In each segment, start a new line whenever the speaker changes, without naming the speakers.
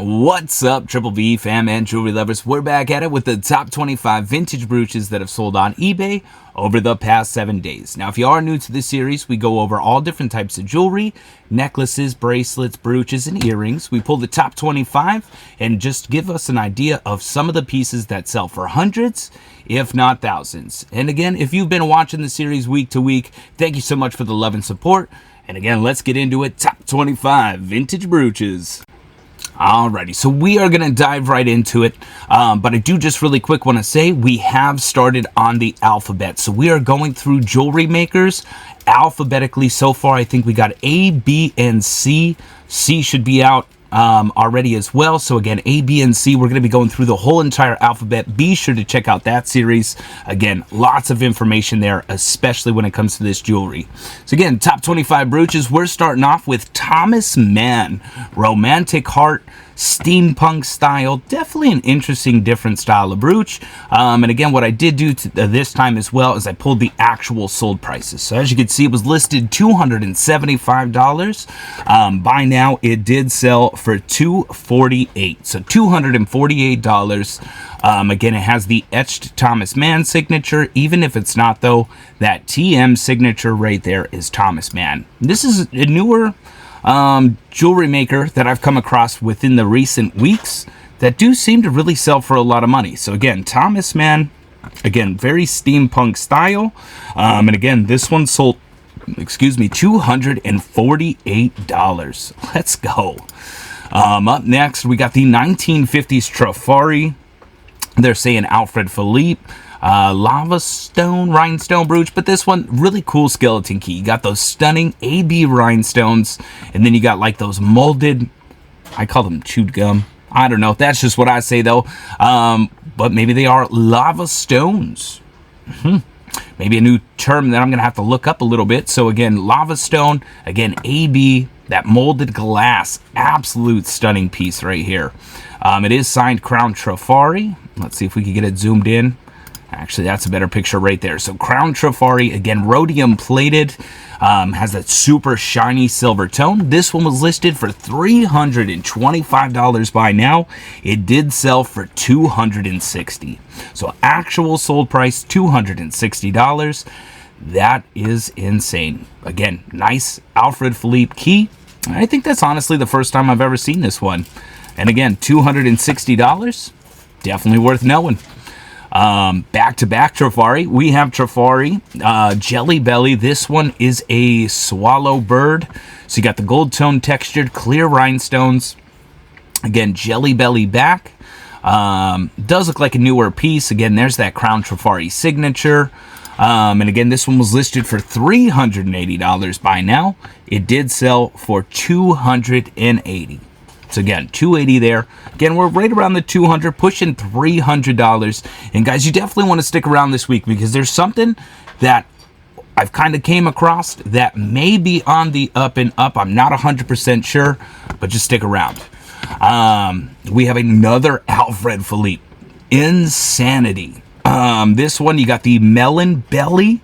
What's up, Triple V fam and jewelry lovers? We're back at it with the top 25 vintage brooches that have sold on eBay over the past 7 days. Now, if you are new to this series, we go over all different types of jewelry, necklaces, bracelets, brooches, and earrings. We pull the top 25 and just give us an idea of some of the pieces that sell for hundreds, if not thousands. And again, if you've been watching the series week to week, thank you so much for the love and support. And again, let's get into it. Top 25 vintage brooches. Alrighty, so we are going to dive right into it, but I do just really quick want to say we have started on the alphabet. So we are going through jewelry makers alphabetically. So far, I think we got A, B, and C. C should be out already as well. So again, A, B, and C, we're going to be going through the whole entire alphabet. Be sure to check out that series. Again, lots of information there, especially when it comes to this jewelry. So again, top 25 brooches. We're starting off with Thomas Mann, Romantic Heart, steampunk style. Definitely an interesting, different style of brooch. And again, what I did do this time as well is I pulled the actual sold prices. So as you can see, it was listed $275. By now, it did sell for $248. So $248. Again, it has the etched Thomas Mann signature. Even if it's not, though, that TM signature right there is Thomas Mann. This is a newer jewelry maker that I've come across within the recent weeks that do seem to really sell for a lot of money. So again, Thomas Mann, again, very steampunk style. And again, this one sold, $248. Let's go. Up next, we got the 1950s Trifari. They're saying Alfred Philippe. Lava stone rhinestone brooch, but this one really cool skeleton key. You got those stunning AB rhinestones, and then you got like those molded, I call them chewed gum, I don't know, that's just what I say though, but maybe they are lava stones. Maybe a new term that I'm gonna have to look up a little bit. So again, lava stone, again AB, that molded glass, absolute stunning piece right here. It is signed Crown Trifari. Let's see if we can get it zoomed in. Actually, that's a better picture right there. So Crown Trifari, again, rhodium plated, has that super shiny silver tone. This one was listed for $325 by now. It did sell for $260. So actual sold price, $260. That is insane. Again, nice Alfred Philippe key. I think that's honestly the first time I've ever seen this one. And again, $260. Definitely worth knowing. Back-to-back Trifari. We have Trifari Jelly Belly. This one is a swallow bird. So you got the gold tone textured clear rhinestones. Again, Jelly Belly back. Does look like a newer piece. Again, there's that Crown Trifari signature. And again, this one was listed for $380 by now. It did sell for $280. So again, $280 there. Again, we're right around the $200, pushing $300. And guys, you definitely want to stick around this week because there's something that I've kind of came across that may be on the up and up. I'm not 100% sure, but just stick around. We have another Alfred Philippe. Insanity. This one, you got the melon belly.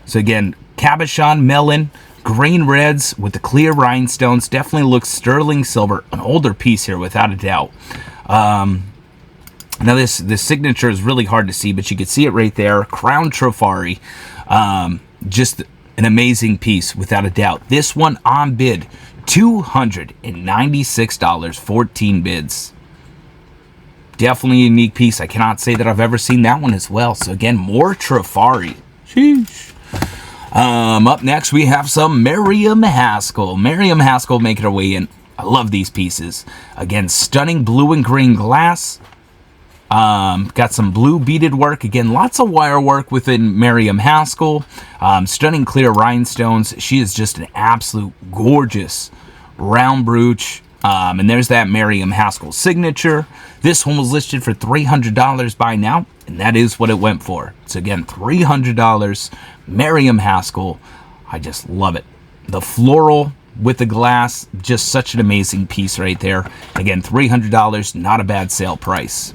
So again, cabochon melon. Green reds with the clear rhinestones. Definitely looks sterling silver. An older piece here, without a doubt. Now, this signature is really hard to see, but you can see it right there. Crown Trifari. Just an amazing piece, without a doubt. This one on bid, $296. 14 bids. Definitely a unique piece. I cannot say that I've ever seen that one as well. So again, more Trifari. Sheesh. Up next, we have some Miriam Haskell. Miriam Haskell making her way in. I love these pieces. Again, stunning blue and green glass. Got some blue beaded work. Again, lots of wire work within Miriam Haskell. Stunning clear rhinestones. She is just an absolute gorgeous round brooch. And there's that Miriam Haskell signature. This one was listed for $300 by now, and that is what it went for. So again, $300, Miriam Haskell. I just love it. The floral with the glass, just such an amazing piece right there. Again, $300, not a bad sale price.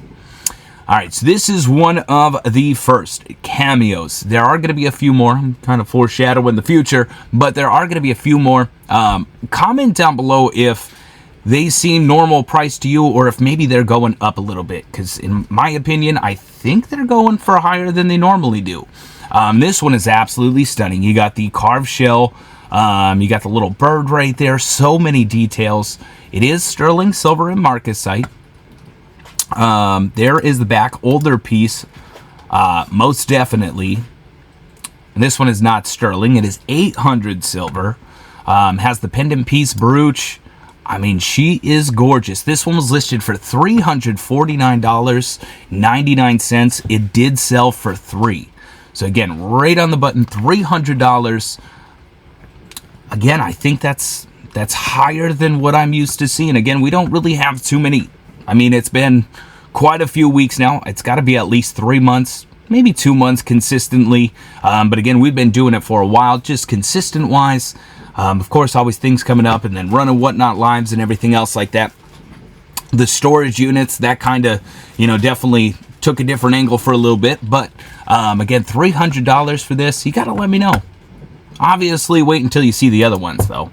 All right, so this is one of the first cameos. There are going to be a few more. I'm kind of foreshadowing the future, but there are going to be a few more. Comment down below if they seem normal price to you, or if maybe they're going up a little bit, because in my opinion, I think they're going for higher than they normally do. This one is absolutely stunning. You got the carved shell, you got the little bird right there, so many details. It is sterling silver and marcasite. There is the back, older piece, most definitely. And this one is not sterling, it is 800 silver. Has the pendant piece, brooch. I mean, she is gorgeous. This one was listed for $349.99. It did sell for $3. So again, right on the button, $300. Again, I think that's higher than what I'm used to seeing. Again, we don't really have too many. I mean, it's been quite a few weeks now. It's got to be at least 3 months, maybe 2 months consistently. But again, we've been doing it for a while, just consistent-wise. Of course, always things coming up, and then Run and Whatnot lives and everything else like that. The storage units, that kind of, definitely took a different angle for a little bit. But again, $300 for this, you got to let me know. Obviously, wait until you see the other ones, though.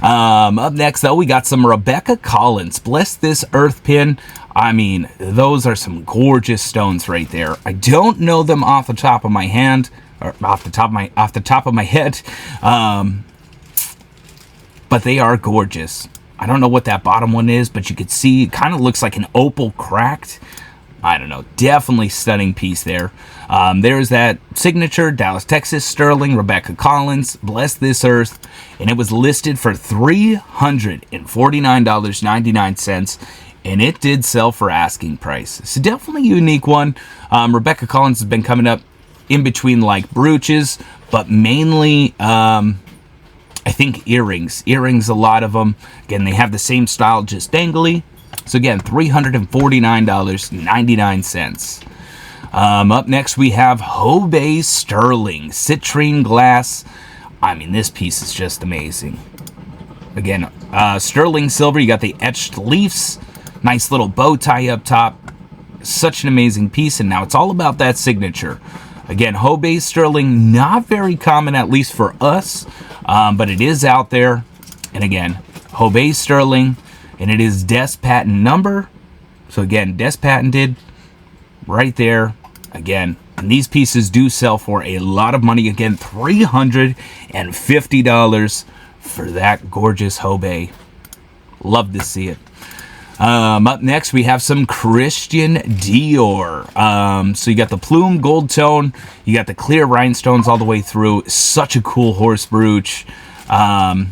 Up next, though, we got some Rebecca Collins. Bless This Earth Pin. I mean, those are some gorgeous stones right there. I don't know them off the top of my hand, or off the top of my head. But they are gorgeous. I don't know what that bottom one is, but you could see it kind of looks like an opal cracked. I don't know. Definitely stunning piece there. There's that signature, Dallas, Texas, sterling, Rebecca Collins, Bless This Earth. And it was listed for $349.99. And it did sell for asking price. It's definitely a unique one. Rebecca Collins has been coming up in between like brooches, but mainly... I think earrings, a lot of them. Again, they have the same style, just dangly. So again, $349.99. Up next, we have Hobe Sterling Citrine Glass. I mean, this piece is just amazing. Again, sterling silver. You got the etched leaves. Nice little bow tie up top. Such an amazing piece, and now it's all about that signature. Again, Hobe sterling, not very common, at least for us, but it is out there. And again, Hobe sterling, and it is Des patent number. So again, Des patented right there. Again, and these pieces do sell for a lot of money. Again, $350 for that gorgeous Hobe. Love to see it. Up next, we have some Christian Dior. So you got the plume gold tone. You got the clear rhinestones all the way through. Such a cool horse brooch. And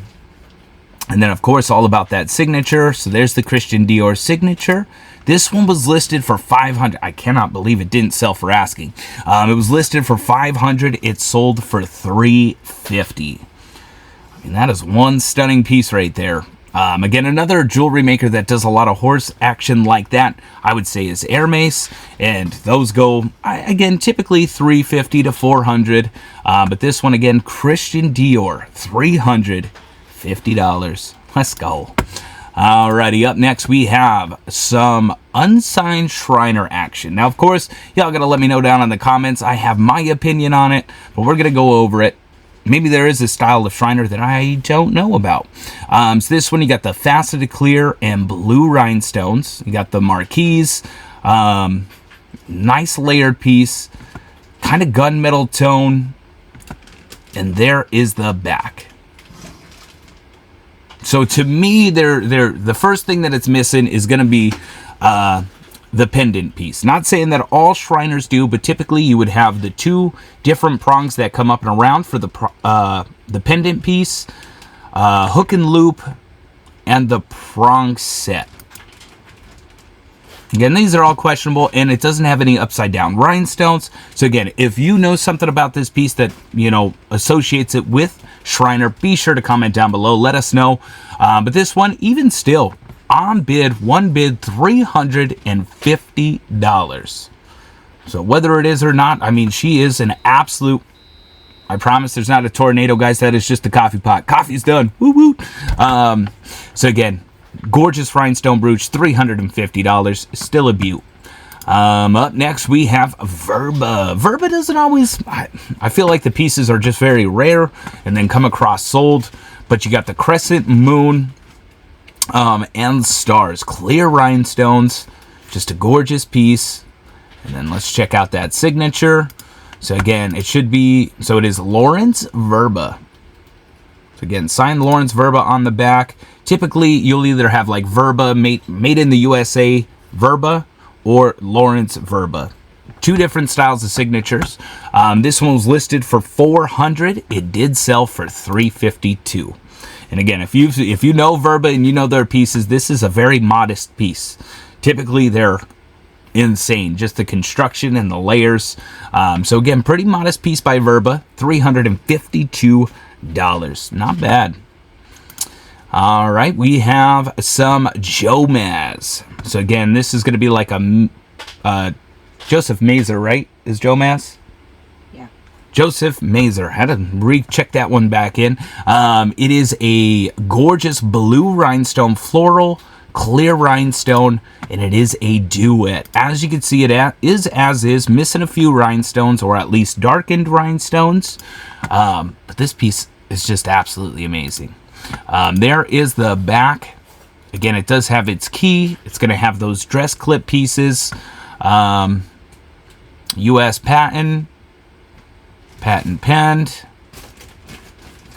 then, of course, all about that signature. So there's the Christian Dior signature. This one was listed for $500. I cannot believe it didn't sell for asking. It was listed for $500. It sold for $350. I mean, that is one stunning piece right there. Again, another jewelry maker that does a lot of horse action like that, I would say, is Hermes, and those go, again, typically $350 to $400, but this one, again, Christian Dior, $350. Let's go. Alrighty, up next, we have some unsigned Schreiner action. Now, of course, y'all gotta let me know down in the comments. I have my opinion on it, but we're gonna go over it. Maybe there is a style of Schreiner that I don't know about. So this one, you got the faceted clear and blue rhinestones. You got the marquise. Nice layered piece. Kind of gunmetal tone. And there is the back. So to me, the first thing that it's missing is going to be the pendant piece. Not saying that all Schriners do, but typically you would have the two different prongs that come up and around for the pendant piece, hook and loop, and the prong set. Again, these are all questionable, and it doesn't have any upside down rhinestones. So again, if you know something about this piece that, associates it with Schreiner, be sure to comment down below. Let us know. But this one, even still, on bid, one bid, $350. So whether it is or not, I mean, she is an absolute... I promise there's not a tornado, guys. That is just the coffee pot. Coffee's done. Woo woo. So again, gorgeous rhinestone brooch, $350. Still a beaut. Up next, we have Verba. Verba doesn't always... I feel like the pieces are just very rare and then come across sold. But you got the crescent moon... And stars, clear rhinestones, just a gorgeous piece. And then let's check out that signature. So again, it should be, so it is Lawrence Verba. So again, signed Lawrence Verba on the back. Typically, you'll either have like Verba, made in the USA Verba, or Lawrence Verba. Two different styles of signatures. This one was listed for $400. It did sell for $352. And again, if you know Verba and you know their pieces, this is a very modest piece. Typically, they're insane, just the construction and the layers. So again, pretty modest piece by Verba, $352. Not bad. All right, we have some Jomaz. So again, this is going to be like a Joseph Mazer, right? Is Jomaz?
Yeah.
Joseph Mazer. Had to recheck that one back in. It is a gorgeous blue rhinestone floral, clear rhinestone, and it is a duet. As you can see, it is as is, missing a few rhinestones, or at least darkened rhinestones. But this piece is just absolutely amazing. There is the back. Again, it does have its key. It's going to have those dress clip pieces. U.S. patent penned.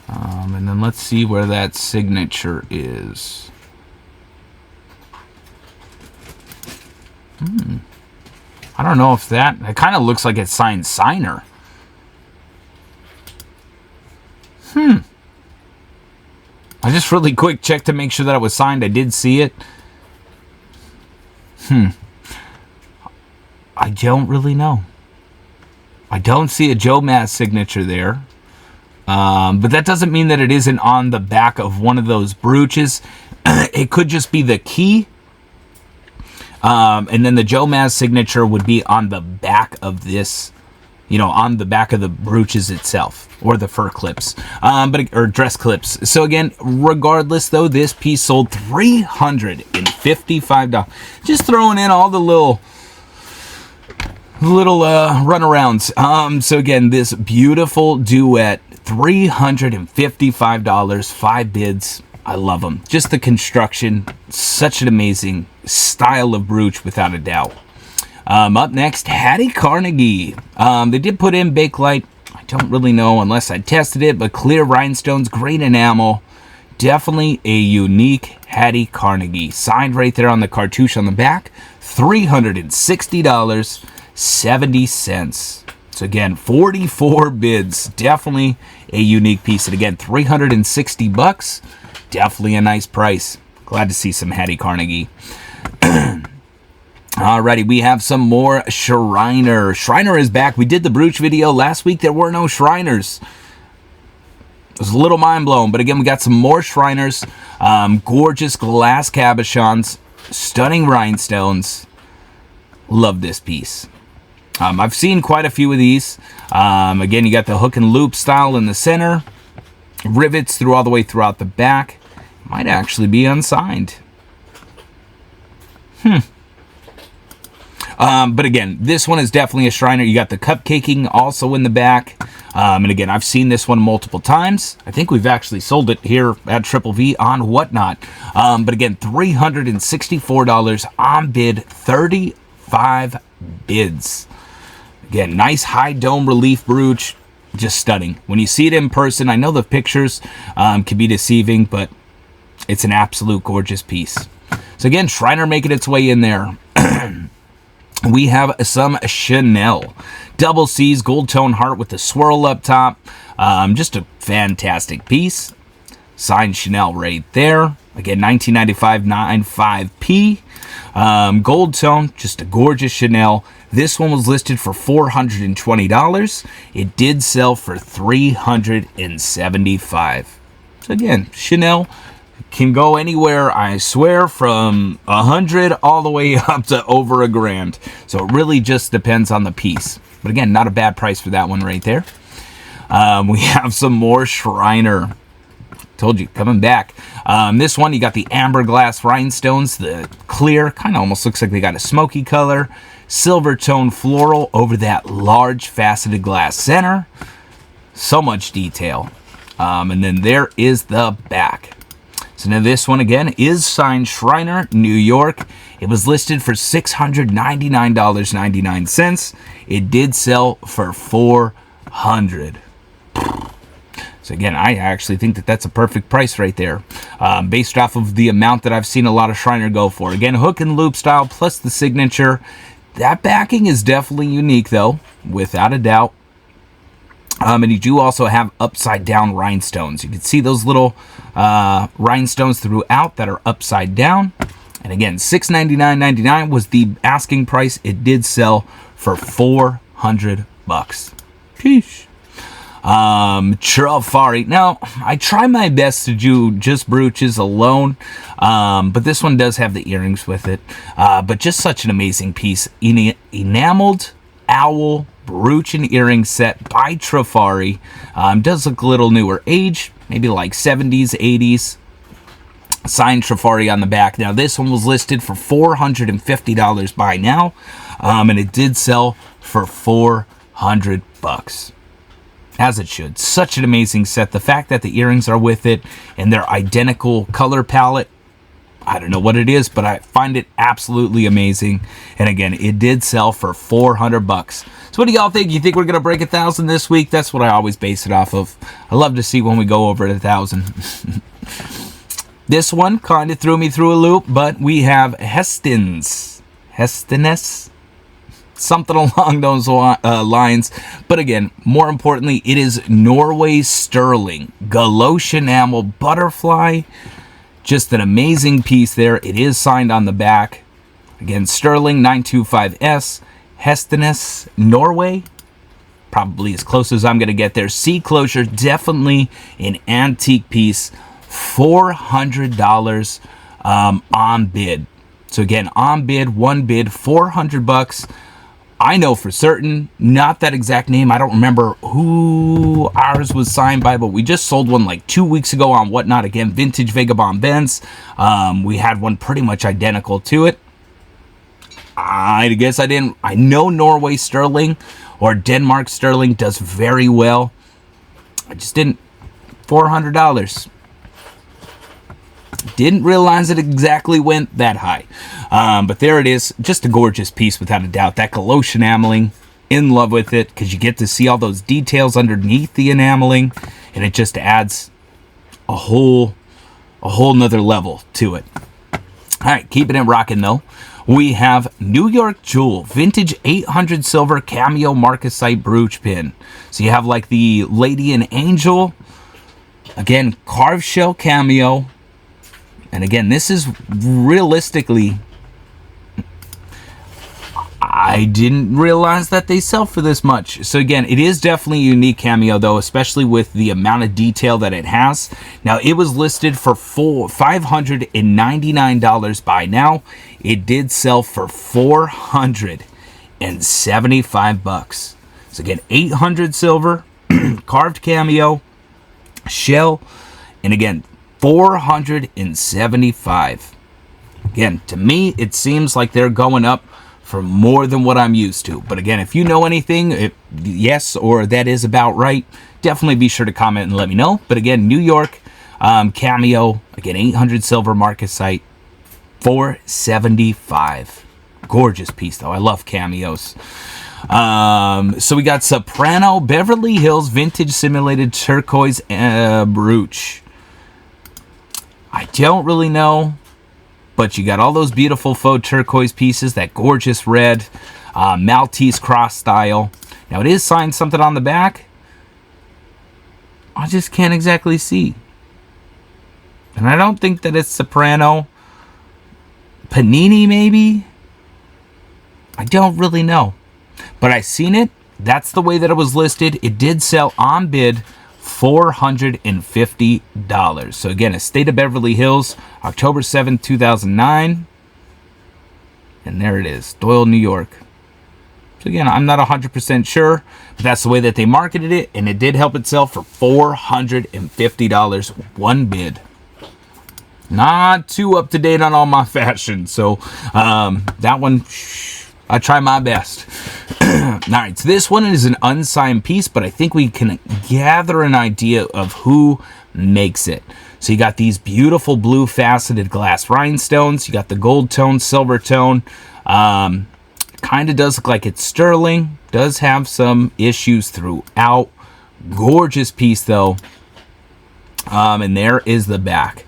And then let's see where that signature is. I don't know if it kind of looks like it's signed Schreiner. I just really quick checked to make sure that it was signed. I did see it. I don't really know. I don't see a Jomaz signature there. But that doesn't mean that it isn't on the back of one of those brooches. It could just be the key. And then the Jomaz signature would be on the back of this, on the back of the brooches itself, or the fur clips, or dress clips. So again, regardless though, this piece sold $355. Just throwing in all the little runarounds. So again, this beautiful duet, $355, 5 bids. I love them. Just the construction, such an amazing style of brooch, without a doubt. Up next, Hattie Carnegie. They did put in Bakelite. I don't really know unless I tested it, but clear rhinestones, great enamel. Definitely a unique Hattie Carnegie. Signed right there on the cartouche on the back. $360.70. So again, 44 bids. Definitely a unique piece. And again, $360. Definitely a nice price. Glad to see some Hattie Carnegie. Alrighty, we have some more Schreiner. Schreiner is back. We did the brooch video last week. There were no Schreiners. It was a little mind blown, but again, we got some more Schreiners. Gorgeous glass cabochons, stunning rhinestones. Love this piece. I've seen quite a few of these. Again, you got the hook and loop style in the center. Rivets all the way throughout the back. Might actually be unsigned. But again, this one is definitely a Schreiner. You got the cupcaking also in the back. And again, I've seen this one multiple times. I think we've actually sold it here at Triple V on Whatnot. But again, $364 on bid, 35 bids. Again, nice high dome relief brooch. Just stunning. When you see it in person, I know the pictures can be deceiving, but it's an absolute gorgeous piece. So again, Schreiner making its way in there. We have some Chanel. Double C's, gold tone heart with the swirl up top. Just a fantastic piece. Signed Chanel right there. Again, 1995 95P. Gold tone, just a gorgeous Chanel. This one was listed for $420. It did sell for $375. So again, Chanel can go anywhere, I swear, from 100 all the way up to over $1,000. So it really just depends on the piece. But again, not a bad price for that one right there. We have some more Schreiner. Told you, coming back. This one, you got the amber glass rhinestones, the clear, kind of almost looks like they got a smoky color. Silver tone floral over that large faceted glass center. So much detail. And then there is the back. So now this one again is signed Schreiner, New York. It was listed for $699.99. It did sell for $400. So again, I actually think that that's a perfect price right there, based off of the amount that I've seen a lot of Schreiner go for. Again, hook and loop style plus the signature. That backing is definitely unique though, without a doubt. And you do also have upside down rhinestones. You can see those little rhinestones throughout that are upside down. And again, $699.99 was the asking price. It did sell for $400. Sheesh. Trifari. Now, I try my best to do just brooches alone, but this one does have the earrings with it. But just such an amazing piece. Enameled owl brooch and earring set by Trifari. Does look a little newer age, maybe like 70s, 80s. Signed Trifari on the back. Now, this one was listed for $450 by now, and it did sell for $400. As it should. Such an amazing set. The fact that the earrings are with it and their identical color palette, I don't know what it is, but I find it absolutely amazing. And again, it did sell for $400. So what do y'all think? You think we're going to break 1,000 this week? That's what I always base it off of. I love to see when we go over 1,000. This one kind of threw me through a loop, but we have Hestiness. Something along those lines. But again, more importantly, it is Norway sterling galoche enamel butterfly. Just an amazing piece there. It is signed on the back. Again, sterling 925S. Hestiness, Norway. Probably as close as I'm going to get there. C closure, definitely an antique piece. $400 on bid. So again, on bid, one bid, $400. I know for certain, not that exact name. I don't remember who ours was signed by, but we just sold one like 2 weeks ago on Whatnot. Again, vintage Vagabond Benz. We had one pretty much identical to it. I guess I didn't. I know Norway sterling or Denmark sterling does very well. I just didn't. $400. Didn't realize it exactly went that high. But there it is. Just a gorgeous piece without a doubt. That galoche enameling, in love with it because you get to see all those details underneath the enameling, and it just adds a whole nother level to it. All right, keeping it rocking though. We have New York Jewel vintage 800 silver Cameo marcasite brooch pin. So you have like the lady and angel. Again, carved shell Cameo. And again, this is realistically, I didn't realize that they sell for this much. So again, it is definitely a unique Cameo though, especially with the amount of detail that it has. Now, it was listed for $599 by now. It did sell for $475. So again, 800 silver, carved Cameo, shell, and again, $475. Again, to me, it seems like they're going up for more than what I'm used to. But again, if you know anything, yes, or that is about right, definitely be sure to comment and let me know. But again, New York Cameo, again, 800 silver marcasite, $475. Gorgeous piece, though. I love Cameos. So we got Soprano Beverly Hills vintage simulated turquoise brooch. I don't really know, but you got all those beautiful faux turquoise pieces, that gorgeous red, Maltese cross style. Now, it is signed something on the back. I just can't exactly see. And I don't think that it's Soprano. Panini, maybe? I don't really know. But I seen it. That's the way that it was listed. It did sell on bid $450. So again, Estate of Beverly Hills, October 7th, 2009. And there it is, Doyle, New York. So again, I'm not 100% sure, but that's the way that they marketed it, and it did help itself for $450, one bid. Not too up to date on all my fashion, so that one, I try my best. All right, so this one is an unsigned piece, but I think we can gather an idea of who makes it. So you got these beautiful blue faceted glass rhinestones. You got the gold tone, silver tone. Kind of does look like it's sterling. Does have some issues throughout. Gorgeous piece though. And there is the back.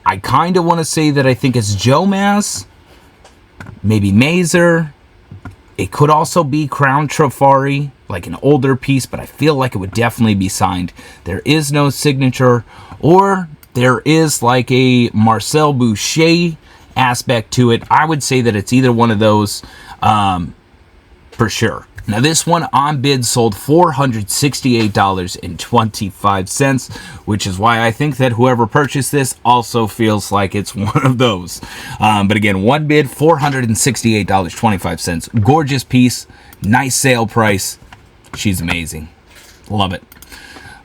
I kind of want to say that I think it's Jomaz. Maybe Mazer. It could also be Crown Trifari, like an older piece, but I feel like it would definitely be signed. There is no signature, or there is like a Marcel Boucher aspect to it. I would say that it's either one of those for sure. Now this one on bid sold $468.25, which is why I think that whoever purchased this also feels like it's one of those. But again, one bid, $468.25. Gorgeous piece, nice sale price. She's amazing. Love it.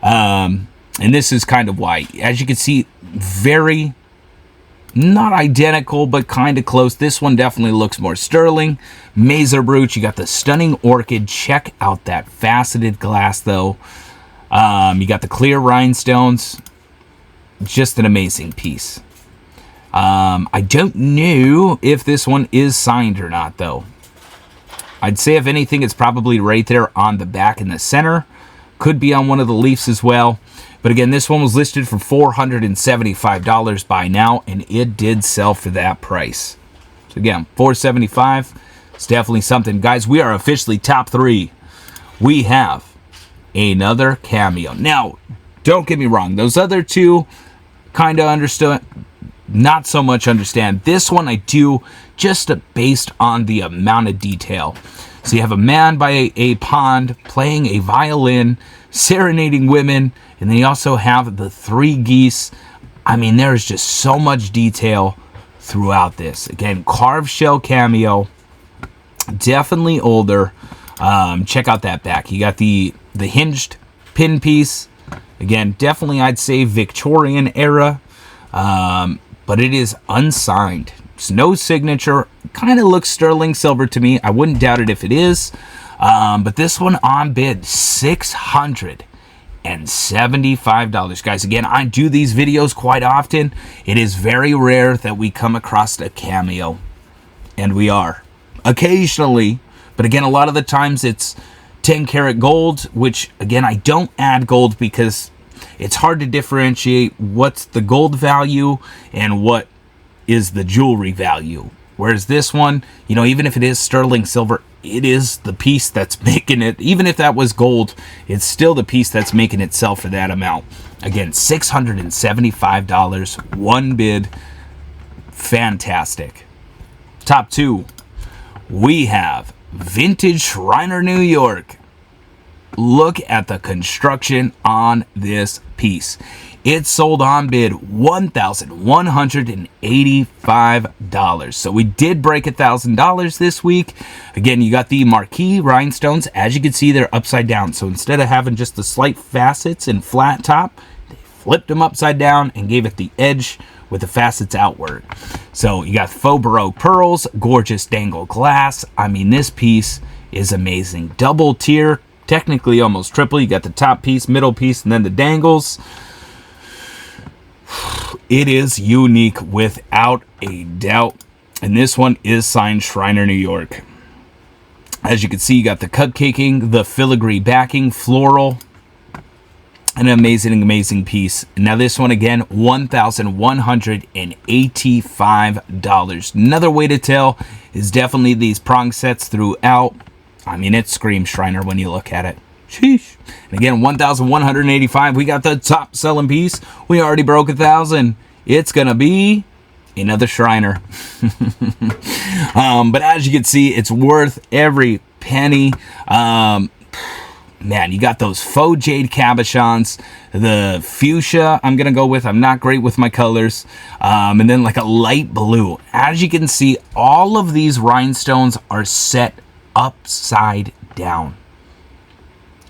And this is kind of why. As you can see, very, not identical, but kind of close. This one definitely looks more sterling. Mazer brooch. You got the stunning orchid. Check out that faceted glass, though. You got the clear rhinestones. Just an amazing piece. I don't know if this one is signed or not, though. I'd say, if anything, it's probably right there on the back in the center. Could be on one of the leaves as well. But again, this one was listed for $475 by now, and it did sell for that price. So again, $475. It's definitely something. Guys, we are officially top 3. We have another Cameo. Now, don't get me wrong. Those other two kind of understood. Not so much understand. This one I do, just based on the amount of detail. So you have a man by a pond playing a violin, serenading women, and then you also have the 3 geese. I mean, there's just so much detail throughout this. Again, carved shell Cameo, definitely older. Check out that back. You got the hinged pin piece. Again, definitely I'd say Victorian era, but it is unsigned. It's no signature. Kind of looks sterling silver to me. I wouldn't doubt it if it is. But this one on bid, $675. Guys, again, I do these videos quite often. It is very rare that we come across a Cameo. And we are. Occasionally. But again, a lot of the times it's 10 karat gold, which, again, I don't add gold because it's hard to differentiate what's the gold value and what is the jewelry value. Whereas this one, you know, even if it is sterling silver, it is the piece that's making it. Even if that was gold, it's still the piece that's making it sell for that amount. Again, $675, one bid. Fantastic. Top 2, we have vintage Schreiner, New York. Look at the construction on this piece. It sold on bid $1,185. So we did break $1,000 this week. Again, you got the marquee rhinestones. As you can see, they're upside down. So instead of having just the slight facets and flat top, they flipped them upside down and gave it the edge with the facets outward. So you got faux baroque pearls, gorgeous dangle glass. I mean, this piece is amazing. Double tier, technically almost triple. You got the top piece, middle piece, and then the dangles. It is unique without a doubt. And this one is signed Schreiner, New York. As you can see, you got the cupcaking, the filigree backing, floral. An amazing, amazing piece. Now this one again, $1,185. Another way to tell is definitely these prong sets throughout. I mean, it screams Schreiner when you look at it. Sheesh. And again, $1,185. We got the top selling piece. We already broke 1,000. It's gonna be another Schreiner. But as you can see, it's worth every penny. Man, you got those faux jade cabochons, the fuchsia I'm gonna go with. I'm not great with my colors. And then like a light blue. As you can see, all of these rhinestones are set upside down.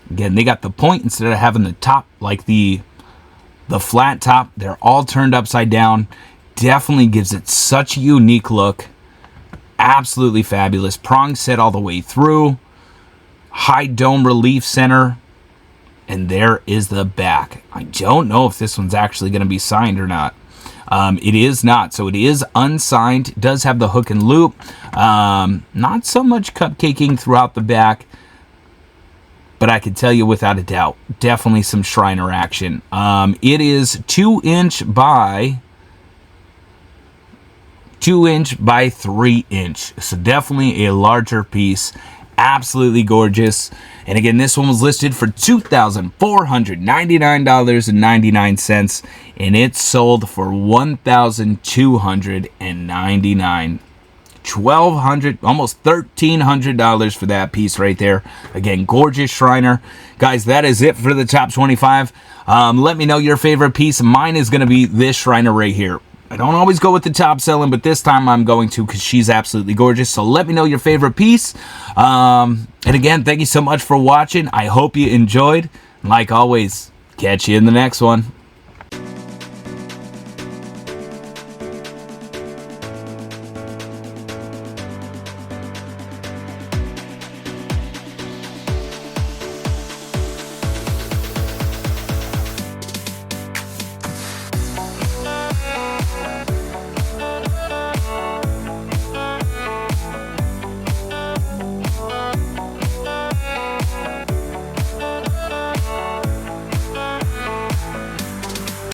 Again, they got the point instead of having the top, like the flat top. They're all turned upside down. Definitely gives it such a unique look. Absolutely fabulous. Prong set all the way through. High dome relief center. And there is the back. I don't know if this one's actually going to be signed or not. It is not. So it is unsigned. It does have the hook and loop. Not so much cupcaking throughout the back. But I can tell you without a doubt, definitely some Schreiner action. It is 2 inch by 3 inch. So definitely a larger piece. Absolutely gorgeous. And again, this one was listed for $2,499.99, and it sold for $1,299. $1,200, almost $1,300 for that piece right there. Again, gorgeous Schreiner. Guys, that is it for the top 25. Let me know your favorite piece. Mine is going to be this Schreiner right here. I don't always go with the top selling, but this time I'm going to because she's absolutely gorgeous. So let me know your favorite piece. And again, thank you so much for watching. I hope you enjoyed. Like always, catch you in the next one.